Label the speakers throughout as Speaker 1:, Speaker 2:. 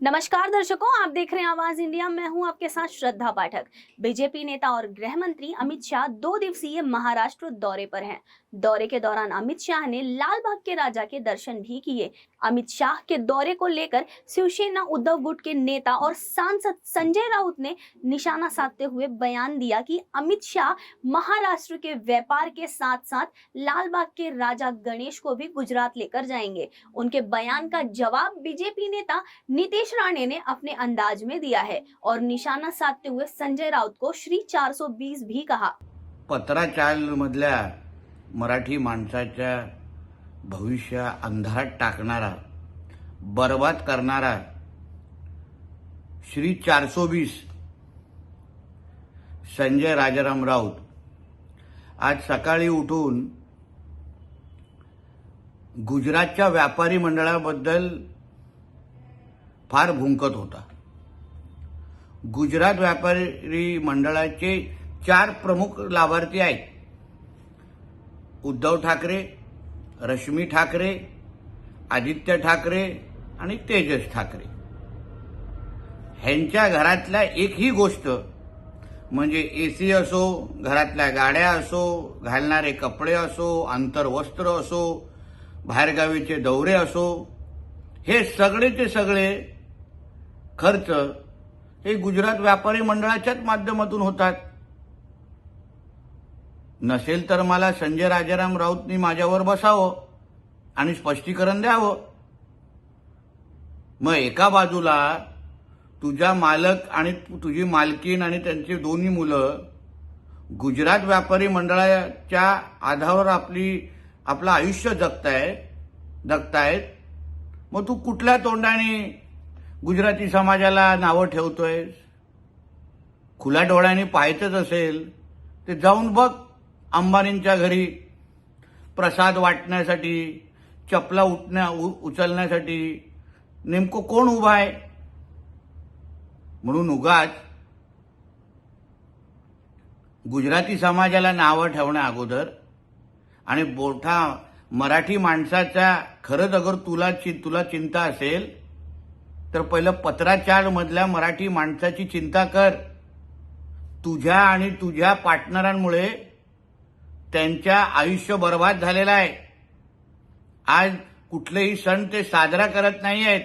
Speaker 1: नमस्कार दर्शकों, आप देख रहे हैं आवाज इंडिया। मैं हूं आपके साथ श्रद्धा पाठक। बीजेपी नेता और गृह मंत्री अमित शाह 2 दिवसीय महाराष्ट्र दौरे पर हैं। दौरे के दौरान अमित शाह ने लाल बाग के राजा के दर्शन भी किए। अमित शाह के दौरे को लेकर शिवसेना उद्धव गुट के नेता और सांसद संजय राउत ने निशाना साधते हुए बयान दिया कि अमित शाह महाराष्ट्र के व्यापार के साथ साथ लाल बाग के राजा गणेश को भी गुजरात लेकर जाएंगे। उनके बयान का जवाब बीजेपी नेता नीतीश राणे ने अपने अंदाज में दिया है और निशाना साधते हुए संजय राउत को श्री 420 भी कहा।
Speaker 2: पत्राचार मधल्या मराठी माणसाच्या भविष्य अंधारात टाकणारा, बर्बाद करणारा श्री 420 संजय राजाराम राऊत आज सकाळी उठून गुजरातच्या व्यापारी मंडळाबद्दल फार भुंकत होता। गुजरात व्यापारी मंडळाचे 4 प्रमुख लाभार्थी आहेत: उद्धव ठाकरे, रश्मी ठाकरे, आदित्य ठाकरे आणि तेजस ठाकरे। ह्यांच्या घरातल्या एकही गोष्ट म्हणजे एसी असो, घरातल्या गाड्या असो, घालणारे कपडे असो, अंतर्वस्त्र असो, बाहेरगावीचे दौरे असो, हे सगळेचे सगळे खर्च हे गुजरात व्यापारी मंडळाच्याच माध्यमातून होतात। नसेल तर मला संजय राजाराम राऊतनी माझ्यावर बसावं आणि स्पष्टीकरण द्यावं। मग एका बाजूला तुझा मालक आणि तुझी मालकीन आणि त्यांची दोन्ही मुलं गुजरात व्यापारी मंडळाच्या आधारावर आपलं आयुष्य जगतायत, मग तू कुठल्या तोंडाने गुजराती समाजाला नावं ठेवतोयस? खुल्या डोळ्यांनी पाहायचंच असेल ते जाऊन बघ अंबानींच्या घरी प्रसाद वाटण्यासाठी, चपला उचलण्यासाठी नेमकं कोण उभा आहे? म्हणून उगाच गुजराती समाजाला नावं ठेवण्या अगोदर आणि मोठा मराठी माणसाचा खरंच अगर तुला चिंता असेल तर पहिलं पत्राचार मधल्या मराठी माणसाची चिंता कर। तुझ्या आणि तुझ्या पार्टनरांमुळे त्यांच्या आयुष्य बर्बाद झालेलं आहे। आज कुठलेही सण ते साजरा करत नाहीयेत,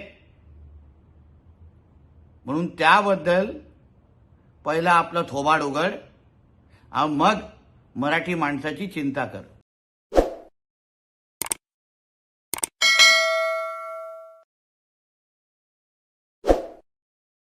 Speaker 2: म्हणून त्याबद्दल पहिला आपलं थोबाड उघड, मग मराठी माणसाची चिंता कर।